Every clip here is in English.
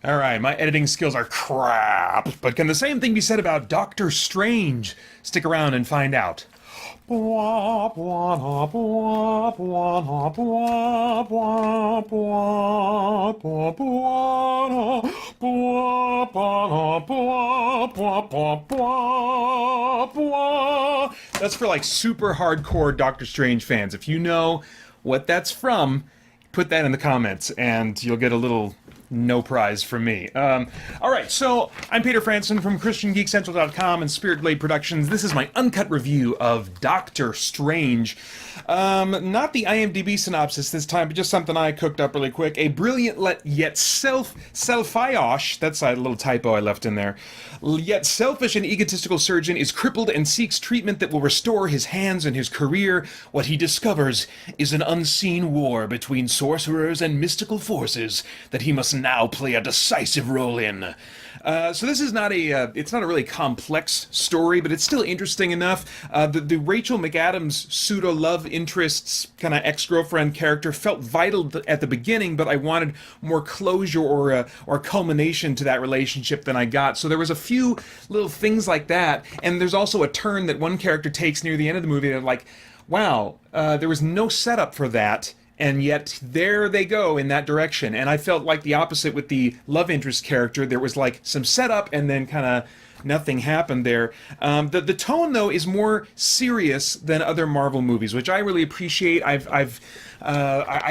All right, my editing skills are crap, but can the same thing be said about Doctor Strange? Stick around and find out. That's for like super hardcore Doctor Strange fans. If you know what that's from, put that in the comments and you'll get a little no prize from me. All right, so I'm Peter Franson from christiangeekcentral.com and Spirit Blade Productions. This is my uncut review of Doctor Strange. Not the IMDb synopsis this time, but just something I cooked up really quick. A brilliant yet selfish, that's a little typo I left in there, yet selfish and egotistical surgeon is crippled and seeks treatment that will restore his hands and his career. What he discovers is an unseen war between sorcerers and mystical forces that he must now play a decisive role in. So this is not it's not a really complex story, but it's still interesting enough. The Rachel McAdams pseudo-love interest's kind of ex-girlfriend character felt vital at the beginning, but I wanted more closure or culmination to that relationship than I got. So there was a few little things like that, and there's also a turn that one character takes near the end of the movie that like, wow, there was no setup for that. And yet, there they go in that direction. And I felt like the opposite with the love interest character. There was like some setup and then kind of nothing happened there. The tone, though, is more serious than other Marvel movies, which I really appreciate. I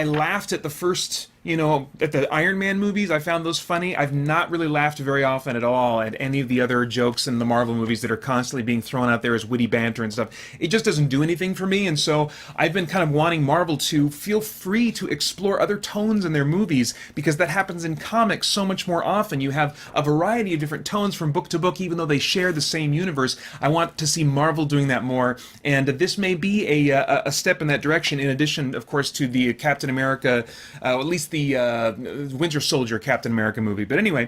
laughed at the first, at the Iron Man movies. I found those funny. I've not really laughed very often at all at any of the other jokes in the Marvel movies that are constantly being thrown out there as witty banter and stuff. It just doesn't do anything for me, and so I've been kind of wanting Marvel to feel free to explore other tones in their movies, because that happens in comics so much more often. You have a variety of different tones from book to book, even though they share the same universe. I want to see Marvel doing that more, and this may be a step in that direction, in addition, of course, to the Captain America, at least the Winter Soldier Captain America movie. But anyway,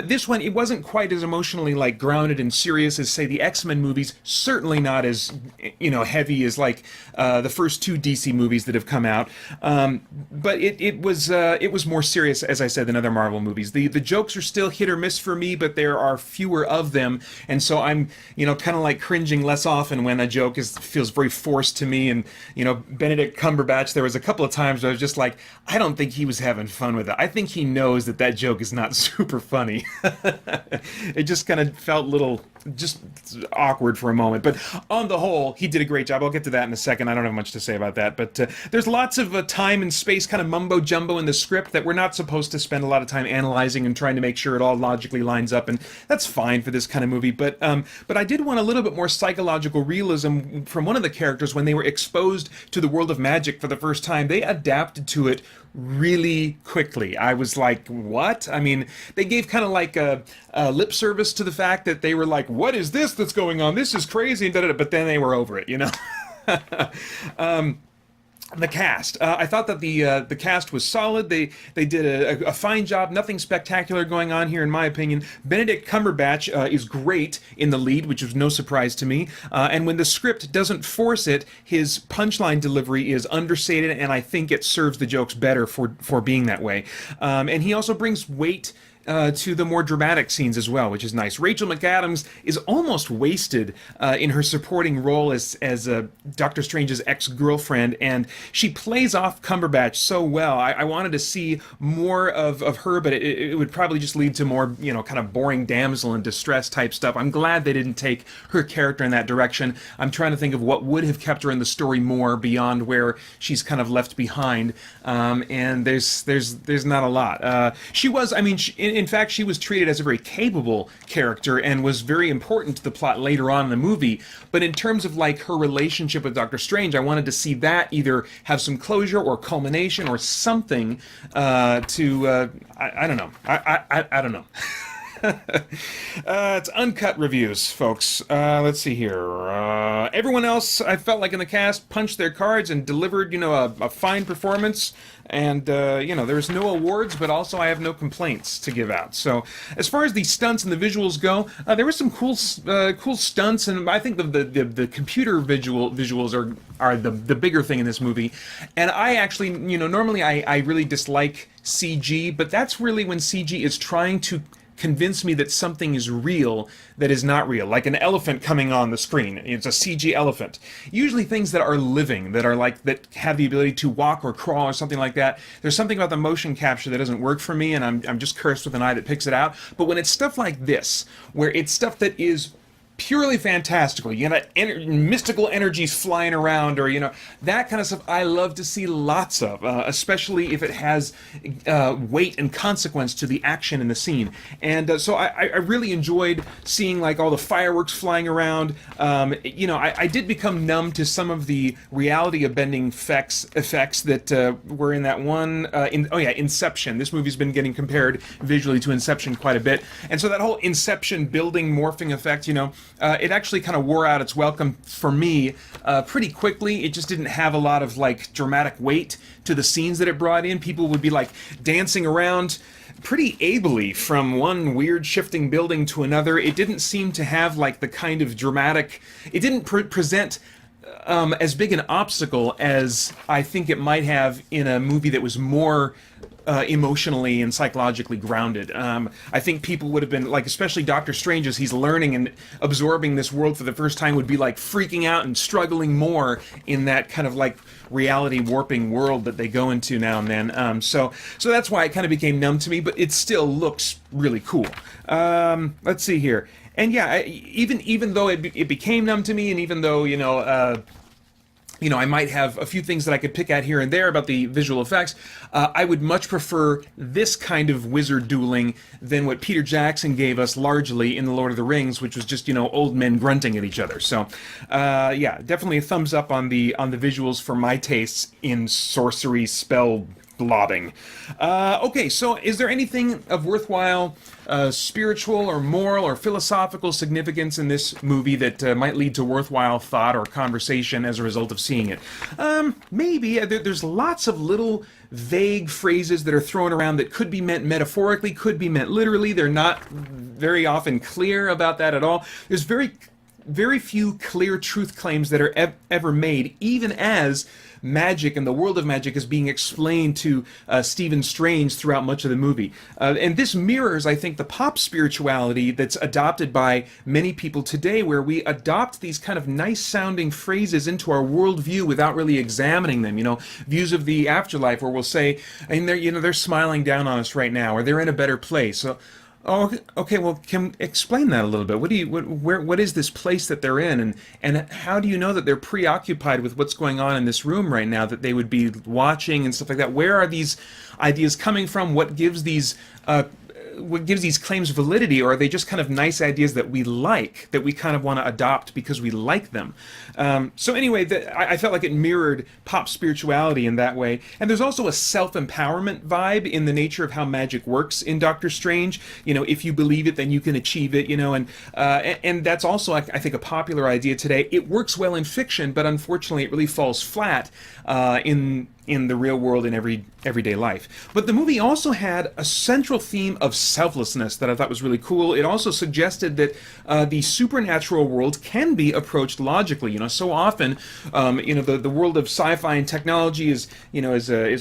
this one, it wasn't quite as emotionally like grounded and serious as, say, the X-Men movies. Certainly not as heavy as like the first two DC movies that have come out. But it was more serious, as I said, than other Marvel movies. The jokes are still hit or miss for me, but there are fewer of them, and so I'm kind of like cringing less often when a joke feels very forced to me. And Benedict Cumberbatch, there was a couple of times where I was just like, I don't think he was having fun with it. I think he knows that joke is not super funny. It just kind of felt a little just awkward for a moment, but on the whole, he did a great job. I'll get to that in a second. I don't have much to say about that, but there's lots of time and space kind of mumbo jumbo in the script that we're not supposed to spend a lot of time analyzing and trying to make sure it all logically lines up, and that's fine for this kind of movie. But I did want a little bit more psychological realism from one of the characters. When they were exposed to the world of magic for the first time, they adapted to it really quickly. I was like, what? I mean, they gave kind of like a lip service to the fact that they were like, what is this that's going on? This is crazy, but then they were over it, The cast. I thought that the cast was solid. They did a fine job. Nothing spectacular going on here, in my opinion. Benedict Cumberbatch is great in the lead, which was no surprise to me. And when the script doesn't force it, his punchline delivery is understated, and I think it serves the jokes better for being that way. And he also brings weight to the more dramatic scenes as well, which is nice. Rachel McAdams is almost wasted in her supporting role as Doctor Strange's ex-girlfriend, and she plays off Cumberbatch so well. I wanted to see more of her, but it would probably just lead to more, kind of boring damsel in distress type stuff. I'm glad they didn't take her character in that direction. I'm trying to think of what would have kept her in the story more beyond where she's kind of left behind, and there's not a lot. She was, in fact, she was treated as a very capable character and was very important to the plot later on in the movie. But in terms of like her relationship with Doctor Strange, I wanted to see that either have some closure or culmination or something I don't know. I don't know. It's uncut reviews, folks. Let's see here. Everyone else, I felt like in the cast, punched their cards and delivered, a fine performance. And, there's no awards, but also I have no complaints to give out. So, as far as the stunts and the visuals go, there were some cool stunts, and I think the computer visuals are the bigger thing in this movie. And I actually, normally I really dislike CG, but that's really when CG is trying to convince me that something is real that is not real, like an elephant coming on the screen. It's a CG elephant. Usually things that are living, that have the ability to walk or crawl or something like that. There's something about the motion capture that doesn't work for me, and I'm just cursed with an eye that picks it out. But when it's stuff like this, where it's stuff that is purely fantastical, mystical energies flying around, or that kind of stuff, I love to see lots of, especially if it has weight and consequence to the action in the scene. And so I really enjoyed seeing like all the fireworks flying around. I did become numb to some of the reality bending effects that were in that one. Inception. This movie's been getting compared visually to Inception quite a bit, and so that whole Inception building morphing effect, it actually kind of wore out its welcome for me pretty quickly. It just didn't have a lot of like dramatic weight to the scenes that it brought in. People would be like dancing around pretty ably from one weird shifting building to another. It didn't seem to have like the kind of dramatic. It didn't present as big an obstacle as I think it might have in a movie that was more emotionally and psychologically grounded. I think people would have been, like, especially Doctor Strange, as he's learning and absorbing this world for the first time, would be like freaking out and struggling more in that kind of like reality warping world that they go into now and then. So that's why it kind of became numb to me, but it still looks really cool. Let's see here. And yeah, even though it became numb to me, and even though, I might have a few things that I could pick at here and there about the visual effects, I would much prefer this kind of wizard dueling than what Peter Jackson gave us largely in The Lord of the Rings, which was just, old men grunting at each other. So, definitely a thumbs up on the visuals for my tastes in sorcery spell blobbing. Okay, so is there anything of worthwhile spiritual or moral or philosophical significance in this movie that might lead to worthwhile thought or conversation as a result of seeing it? Maybe. There's lots of little vague phrases that are thrown around that could be meant metaphorically, could be meant literally. They're not very often clear about that at all. There's very few clear truth claims that are ever made, even as magic and the world of magic is being explained to Stephen Strange throughout much of the movie. And this mirrors, I think, the pop spirituality that's adopted by many people today, where we adopt these kind of nice-sounding phrases into our worldview without really examining them. Views of the afterlife, where we'll say, and they're smiling down on us right now, or they're in a better place. So, oh, okay. Well, can explain that a little bit. What is this place that they're in, and how do you know that they're preoccupied with what's going on in this room right now that they would be watching and stuff like that? Where are these ideas coming from? What gives these claims validity, or are they just kind of nice ideas that we like, that we kind of want to adopt because we like them? So anyway, I felt like it mirrored pop spirituality in that way. And there's also a self-empowerment vibe in the nature of how magic works in Doctor Strange. If you believe it, then you can achieve it, and that's also, I think, a popular idea today. It works well in fiction, but unfortunately it really falls flat in the real world, in everyday life. But the movie also had a central theme of selflessness that I thought was really cool. It also suggested that the supernatural world can be approached logically. So often, the world of sci-fi and technology is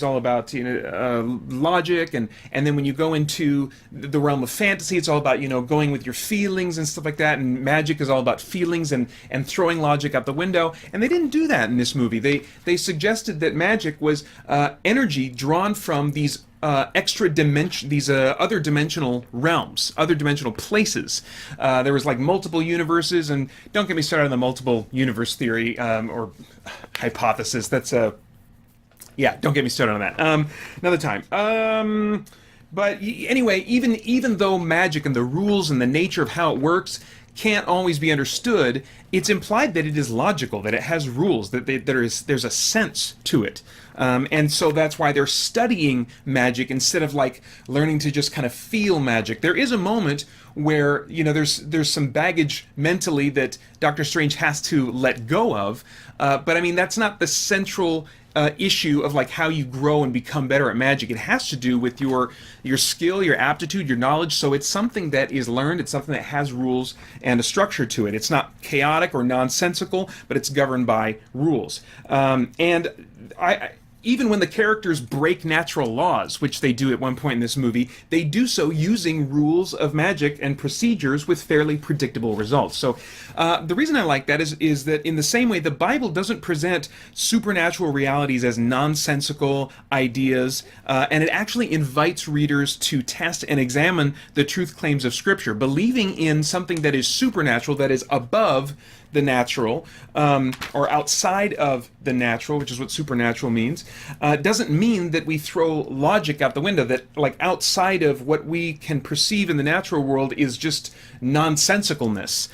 all about logic, and then when you go into the realm of fantasy, it's all about going with your feelings and stuff like that. And magic is all about feelings and throwing logic out the window. And they didn't do that in this movie. They suggested that magic was energy drawn from these other dimensional realms, other dimensional places. There was like multiple universes, and don't get me started on the multiple universe theory or hypothesis. That's don't get me started on that. Another time. But anyway, even though magic and the rules and the nature of how it works can't always be understood, it's implied that it is logical, that it has rules, that there's a sense to it. And so that's why they're studying magic instead of like learning to just kind of feel magic. There is a moment where, you know, there's some baggage mentally that Doctor Strange has to let go of, but I mean that's not the central issue of like how you grow and become better at magic. It has to do with your skill, your aptitude, your knowledge. So it's something that is learned. It's something that has rules and a structure to it. It's not chaotic or nonsensical, but it's governed by rules. And even when the characters break natural laws, which they do at one point in this movie, they do so using rules of magic and procedures with fairly predictable results. So the reason I like that is that in the same way, the Bible doesn't present supernatural realities as nonsensical ideas, and it actually invites readers to test and examine the truth claims of Scripture. Believing in something that is supernatural, that is above the natural, or outside of the natural, which is what supernatural means, doesn't mean that we throw logic out the window, that like outside of what we can perceive in the natural world is just nonsensicalness.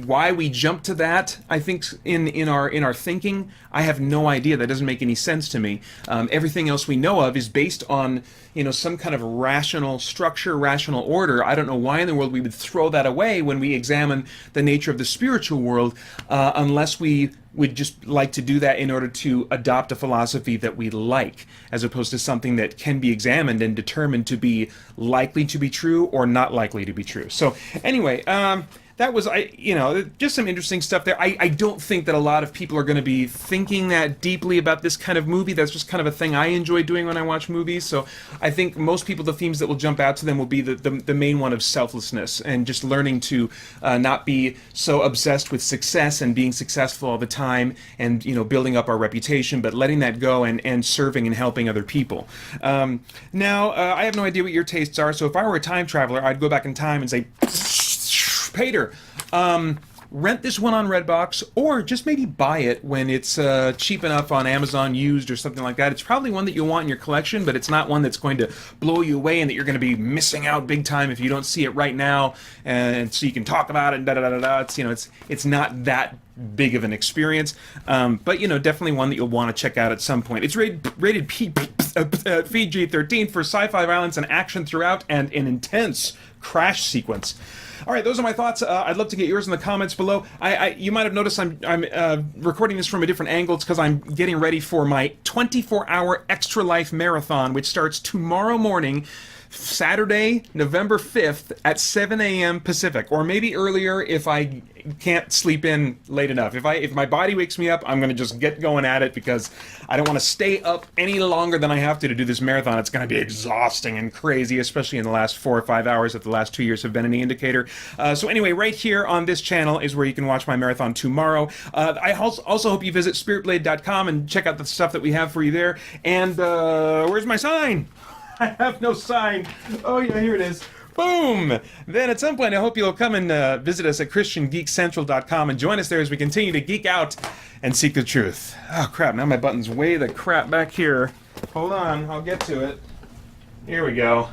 Why we jump to that, I think, in our thinking, I have no idea. That doesn't make any sense to me. Everything else we know of is based on, you know, some kind of rational structure, rational order. I don't know why in the world we would throw that away when we examine the nature of the spiritual world, unless we would just like to do that in order to adopt a philosophy that we like, as opposed to something that can be examined and determined to be likely to be true or not likely to be true. So anyway, that was, just some interesting stuff there. I don't think that a lot of people are going to be thinking that deeply about this kind of movie. That's just kind of a thing I enjoy doing when I watch movies. So I think most people, the themes that will jump out to them will be the main one of selflessness and just learning to not be so obsessed with success and being successful all the time and, you know, building up our reputation, but letting that go and serving and helping other people. Now, I have no idea what your tastes are, so if I were a time traveler, I'd go back in time and say, Pater, rent this one on Redbox, or just maybe buy it when it's cheap enough on Amazon used or something like that. It's probably one that you'll want in your collection, but it's not one that's going to blow you away and that you're going to be missing out big time if you don't see it right now, and so you can talk about it and da-da-da-da-da. It's, you know, it's not that big of an experience, but, you know, definitely one that you'll want to check out at some point. It's rated PG-13 for sci-fi violence and action throughout and an intense crash sequence. All right, those are my thoughts. I'd love to get yours in the comments below. You might have noticed I'm recording this from a different angle. It's because I'm getting ready for my 24-hour Extra Life Marathon, which starts tomorrow morning, Saturday, November 5th at 7 a.m. Pacific, or maybe earlier if I can't sleep in late enough. If my body wakes me up, I'm going to just get going at it because I don't want to stay up any longer than I have to do this marathon. It's going to be exhausting and crazy, especially in the last 4 or 5 hours if the last 2 years have been any indicator. So anyway, right here on this channel is where you can watch my marathon tomorrow. I also hope you visit spiritblade.com and check out the stuff that we have for you there. And where's my sign? I have no sign. Oh yeah, here it is. Boom! Then at some point I hope you'll come and visit us at christiangeekcentral.com and join us there as we continue to geek out and seek the truth. Oh crap, now my button's way the crap back here. Hold on, I'll get to it. Here we go.